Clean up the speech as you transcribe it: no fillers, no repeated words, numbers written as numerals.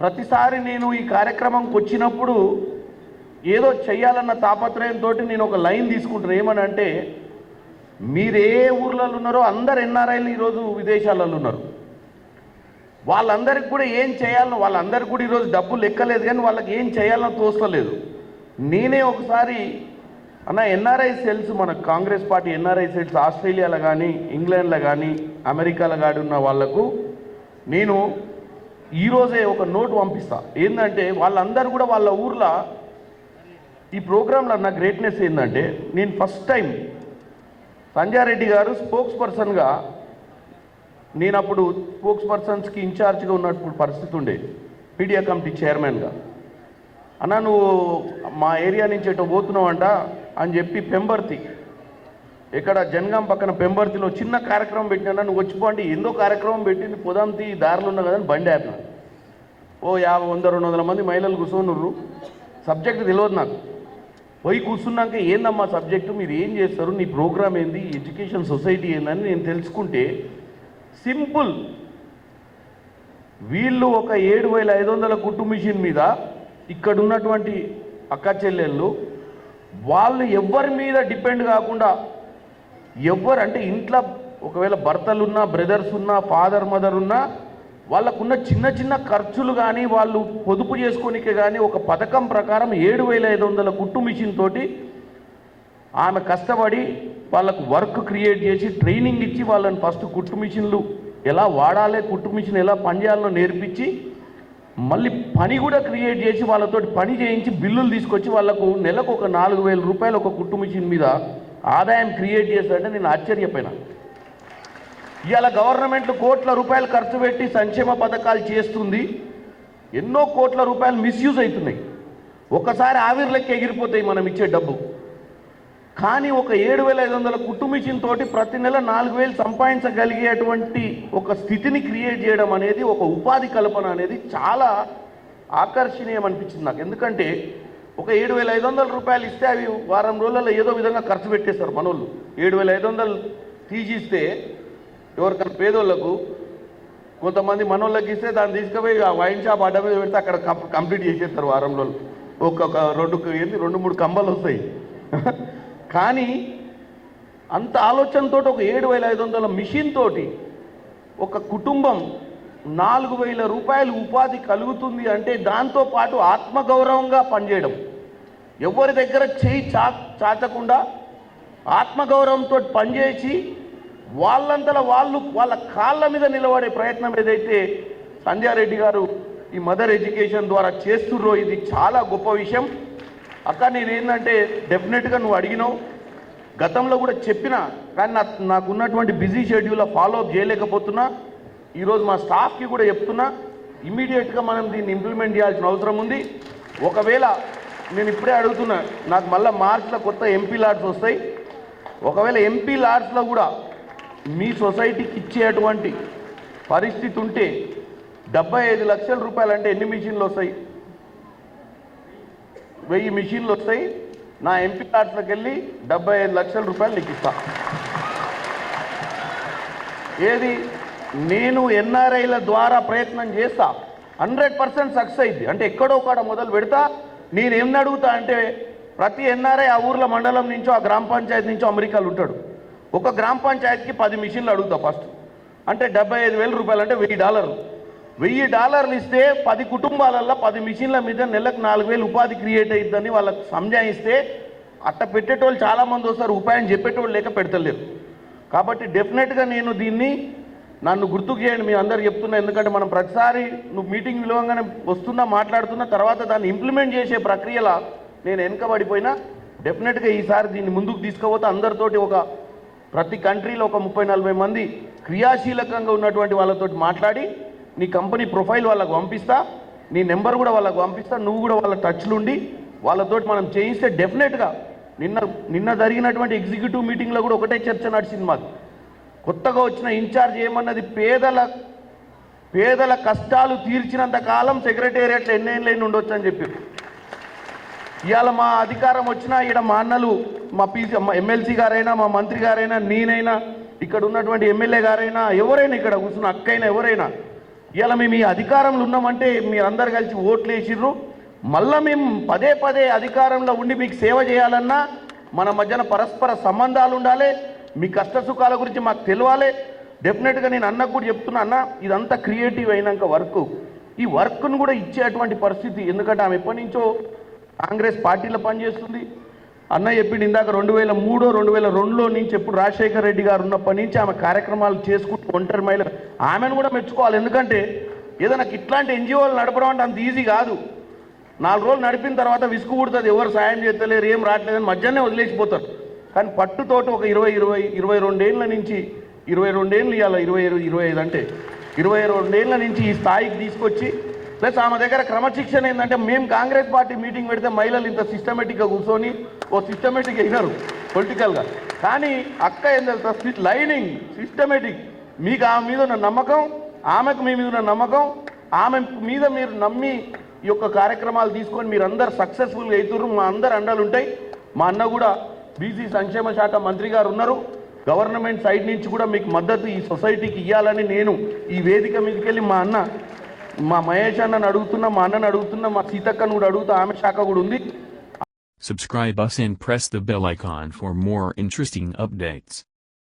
ప్రతిసారి నేను ఈ కార్యక్రమంకి వచ్చినప్పుడు ఏదో చెయ్యాలన్న తాపత్రయంతో నేను ఒక లైన్ తీసుకుంటాను. ఏమని అంటే, మీరు ఏ ఊర్లలో ఉన్నారో అందరు ఎన్ఆర్ఐలు ఈరోజు విదేశాలలో ఉన్నారు. వాళ్ళందరికీ కూడా ఏం చేయాలనో, వాళ్ళందరికీ కూడా ఈరోజు డబ్బులు లెక్కలేదు, కానీ వాళ్ళకి ఏం చేయాలనో తోస్తలేదు. నేనే ఒకసారి అన్న ఎన్ఆర్ఐ సెల్స్, మన కాంగ్రెస్ పార్టీ ఎన్ఆర్ఐ సెల్స్ ఆస్ట్రేలియాలో కానీ ఇంగ్లాండ్లో కానీ అమెరికాలో కానీ ఉన్న వాళ్లకు నేను ఈరోజే ఒక నోట్ పంపిస్తా. ఏంటంటే వాళ్ళందరూ కూడా వాళ్ళ ఊర్లో ఈ ప్రోగ్రాంలో నా గ్రేట్నెస్ ఏంటంటే, నేను ఫస్ట్ టైం సంజయ్ రెడ్డి గారు స్పోక్స్ పర్సన్గా, నేను అప్పుడు స్పోక్స్ పర్సన్స్కి ఇన్ఛార్జ్గా ఉన్నప్పుడు పరిస్థితి ఉండే, మీడియా కమిటీ చైర్మన్గా. అన్న నువ్వు మా ఏరియా నుంచి ఎటో పోతున్నావంట అని చెప్పి పెంబర్తి, ఇక్కడ జనగాం పక్కన పెంబర్తిలో చిన్న కార్యక్రమం పెట్టినా, నువ్వు వచ్చిపో అంటే ఎందో కార్యక్రమం పెట్టింది, పొదంతి దారిలో ఉన్నా కదని బండి ఆపిన. ఓ 50, 100, 200 మంది మహిళలు కూర్చోనుర్రు. సబ్జెక్ట్ తెలియదు నాకు. పోయి కూర్చున్నాక ఏందమ్మా సబ్జెక్టు, మీరు ఏం చేస్తారు, నీ ప్రోగ్రామ్ ఏంది, ఎడ్యుకేషన్ సొసైటీ ఏందని నేను తెలుసుకుంటే, సింపుల్, వీళ్ళు ఒక 7,500 కుట్టు మిషన్ మీద ఇక్కడ ఉన్నటువంటి అక్క చెల్లెళ్ళు వాళ్ళు ఎవరి మీద డిపెండ్ కాకుండా, ఎవరు అంటే ఇంట్లో ఒకవేళ భర్తలున్నా, బ్రదర్స్ ఉన్నా, ఫాదర్ మదర్ ఉన్నా, వాళ్ళకున్న చిన్న చిన్న ఖర్చులు కానీ వాళ్ళు పొదుపు చేసుకోనికే కానీ ఒక పథకం ప్రకారం 7,500 కుట్టు మిషన్ తోటి ఆమె కష్టపడి వాళ్ళకు వర్క్ క్రియేట్ చేసి ట్రైనింగ్ ఇచ్చి వాళ్ళని ఫస్ట్ కుట్టు మిషన్లు ఎలా వాడాలి, కుట్టు మిషన్ ఎలా పనిచేయాలో నేర్పించి, మళ్ళీ పని కూడా క్రియేట్ చేసి వాళ్ళతోటి పని చేయించి బిల్లులు తీసుకొచ్చి వాళ్ళకు నెలకు ఒక 4,000 రూపాయలు ఒక కుట్టు మిషన్ మీద ఆదాయం క్రియేట్ చేశారంటే నేను ఆశ్చర్యపోయినా. ఇవాళ గవర్నమెంట్ కోట్ల రూపాయలు ఖర్చు పెట్టి సంక్షేమ పథకాలు చేస్తుంది, ఎన్నో కోట్ల రూపాయలు మిస్యూజ్ అవుతున్నాయి. ఒకసారి ఆవిర్లెక్క ఎగిరిపోతాయి మనం ఇచ్చే డబ్బు. కానీ ఒక 7,500 కుట్టు మిషన్ తోటి ప్రతి నెల 4,000 సంపాదించగలిగేటువంటి ఒక స్థితిని క్రియేట్ చేయడం అనేది, ఒక ఉపాధి కల్పన అనేది చాలా ఆకర్షణీయం అనిపించింది నాకు. ఎందుకంటే ఒక 7,500 రూపాయలు ఇస్తే అవి వారం రోజులలో ఏదో విధంగా ఖర్చు పెట్టేస్తారు మనోళ్ళు. 7,500 తీసిస్తే ఎవరికైనా పేదోళ్లకు, కొంతమంది మనోళ్ళకి ఇస్తే దాన్ని తీసుకుపోయి ఆ వైన్ షాప్ అడ్డ మీద పెడితే అక్కడ కంప్లీట్ చేసేస్తారు వారం రోజులు. ఒక్కొక్క 2-3 కంబలు వస్తాయి. కానీ అంత ఆలోచనతో ఒక 7,500 మిషన్ తోటి ఒక కుటుంబం 4,000 రూపాయలు ఉపాధి కలుగుతుంది అంటే, దాంతోపాటు ఆత్మగౌరవంగా పనిచేయడం, ఎవరి దగ్గర చేయి చాచకుండా ఆత్మగౌరవంతో పనిచేసి వాళ్ళంతలో వాళ్ళు వాళ్ళ కాళ్ళ మీద నిలబడే ప్రయత్నం ఏదైతే సంజయ్ రెడ్డి గారు ఈ మదర్ ఎడ్యుకేషన్ ద్వారా చేస్తుర్రో, ఇది చాలా గొప్ప విషయం. అక్క నేనేంటంటే, డెఫినెట్గా నువ్వు అడిగినావు, గతంలో కూడా చెప్పినా, కానీ నాకున్నటువంటి బిజీ షెడ్యూల్లో ఫాలో అప్ చేయలేకపోతున్నా. ఈరోజు మా స్టాఫ్కి కూడా చెప్తున్నా, ఇమ్మీడియట్గా మనం దీన్ని ఇంప్లిమెంట్ చేయాల్సిన అవసరం ఉంది. ఒకవేళ నేను ఇప్పుడే అడుగుతున్నా, నాకు మళ్ళీ మార్చిలో కొత్త ఎంపీ లాడ్స్ వస్తాయి. ఒకవేళ ఎంపీ లాడ్స్లో కూడా మీ సొసైటీకి ఇచ్చేటువంటి పరిస్థితి ఉంటే 75 లక్షల రూపాయలు అంటే ఎన్ని మిషన్లు వస్తాయి? 1000 మిషన్లు వస్తాయి. నా ఎంపీ లాడ్స్లోకి వెళ్ళి 75 లక్షల రూపాయలు నీకు ఇస్తా. ఏది, నేను ఎన్ఆర్ఐల ద్వారా ప్రయత్నం చేస్తా, 100% సక్సెస్ అయింది. అంటే ఎక్కడో కాడ మొదలు పెడతా. నేనేం అడుగుతా అంటే, ప్రతి ఎన్ఆర్ఐ ఆ ఊర్ల మండలం నుంచో, ఆ గ్రామ పంచాయతీ నుంచో అమెరికాలో ఉంటాడు. ఒక గ్రామ పంచాయతీకి 10 మిషన్లు అడుగుతా ఫస్ట్. అంటే 75,000 రూపాయలు అంటే $1,000. $1,000 ఇస్తే 10 కుటుంబాలల్లో 10 మిషన్ల మీద నెలకు 4,000 ఉపాధి క్రియేట్ అవుతుందని వాళ్ళకి సంజాయిస్తే, అట్ట పెట్టేటోళ్ళు చాలామంది వస్తారు, ఉపాయం చెప్పేటోళ్ళు లేక పెడతలేరు. కాబట్టి డెఫినెట్గా నేను దీన్ని నన్ను గుర్తుకు చేయండి, మీ అందరు చెప్తున్నా. ఎందుకంటే మనం ప్రతిసారి నువ్వు మీటింగ్ విలువంగానే వస్తున్నా, మాట్లాడుతున్నా, తర్వాత దాన్ని ఇంప్లిమెంట్ చేసే ప్రక్రియలో నేను వెనుకబడిపోయినా. డెఫినెట్గా ఈసారి దీన్ని ముందుకు తీసుకుపోతే అందరితోటి ప్రతి కంట్రీలో ఒక 30-40 మంది క్రియాశీలకంగా ఉన్నటువంటి వాళ్ళతో మాట్లాడి నీ కంపెనీ ప్రొఫైల్ వాళ్ళకు పంపిస్తా, నీ నెంబర్ కూడా వాళ్ళకు పంపిస్తా. నువ్వు కూడా వాళ్ళ టచ్లు ఉండి వాళ్ళతోటి మనం చేయిస్తే డెఫినెట్గా నిన్న జరిగినటువంటి ఎగ్జిక్యూటివ్ మీటింగ్లో కూడా ఒకటే చర్చ నడిచింది మాకు. కొత్తగా వచ్చిన ఇన్ఛార్జ్ ఏమన్నది, పేదల కష్టాలు తీర్చినంత కాలం సెక్రటేరియట్లో ఎన్నేళ్ళైనా ఉండొచ్చు అని చెప్పారు. ఇవాళ మా అధికారం వచ్చినా ఇక్కడ మా అన్నలు, మా ఎమ్మెల్సీ గారైనా, మా మంత్రి గారైనా, నేనైనా, ఇక్కడ ఉన్నటువంటి ఎమ్మెల్యే గారైనా, ఎవరైనా ఇక్కడ కూర్చున్న అక్కైనా ఎవరైనా ఇలా మేము ఈ అధికారంలో ఉన్నామంటే మీరందరు కలిసి ఓట్లు వేసిర్రు, మళ్ళీ మేము పదే పదే అధికారంలో ఉండి మీకు సేవ చేయాలన్నా మన మధ్యన పరస్పర సంబంధాలు ఉండాలి, మీ కష్ట సుఖాల గురించి మాకు తెలియాలి. డెఫినెట్గా నేను అన్నకు కూడా చెప్తున్నా, అన్న ఇదంతా క్రియేటివ్ అయినాక వర్క్, ఈ వర్క్ను కూడా ఇచ్చేటువంటి పరిస్థితి, ఎందుకంటే ఆమె ఎప్పటి నుంచో కాంగ్రెస్ పార్టీలో పనిచేస్తుంది. అన్న చెప్పిండు ఇందాక 2003 2002లో నుంచి ఎప్పుడు రాజశేఖర రెడ్డి గారు ఉన్నప్పటి నుంచి ఆమె కార్యక్రమాలు చేసుకుంటూ ఒంటరి మహిళ, ఆమెను కూడా మెచ్చుకోవాలి. ఎందుకంటే ఏదైనా ఇట్లాంటి ఎన్జిఓలు నడపడం అంటే అంత ఈజీ కాదు. 4 రోజులు నడిపిన తర్వాత విసుగు పుడుతుంది, ఎవరు సాయం చేస్తలేరు, ఏం రావట్లేదని మధ్యాహ్నం వదిలేసిపోతారు. కానీ పట్టుతోటి ఒక 22 ఏళ్ళ నుంచి 22 ఏళ్ళు ఇవ్వాలి, 25 అంటే 22 ఏళ్ళ నుంచి ఈ స్థాయికి తీసుకొచ్చి, ప్లస్ ఆమె దగ్గర క్రమశిక్షణ ఏంటంటే మేము కాంగ్రెస్ పార్టీ మీటింగ్ పెడితే మహిళలు ఇంత సిస్టమేటిక్గా కూర్చొని ఓ సిస్టమేటిక్ అయినారు పొలిటికల్గా, కానీ అక్క ఏం తెలుసా, లైనింగ్ సిస్టమేటిక్. మీకు ఆమె మీద ఉన్న నమ్మకం, ఆమెకు మీ మీద ఉన్న నమ్మకం, ఆమె మీద మీరు నమ్మి ఈ యొక్క కార్యక్రమాలు తీసుకొని మీరందరూ సక్సెస్ఫుల్గా అవుతున్నారు. మా అందరు అండలు ఉంటాయి. మా అన్న కూడా బీసీ సంక్షేమ శాఖ మంత్రి గారు ఉన్నారు, గవర్నమెంట్ సైడ్ నుంచి కూడా మీకు మద్దతు ఈ సొసైటీకి ఇవ్వాలని నేను ఈ వేదిక మీదకి వెళ్ళి మా మహేష్ అన్నను అడుగుతున్నా, మా అన్నను అడుగుతున్నా, మా సీతక్కను కూడా అడుగుతా, ఆమె శాఖ కూడా ఉంది. Subscribe us and press the bell icon for more interesting updates.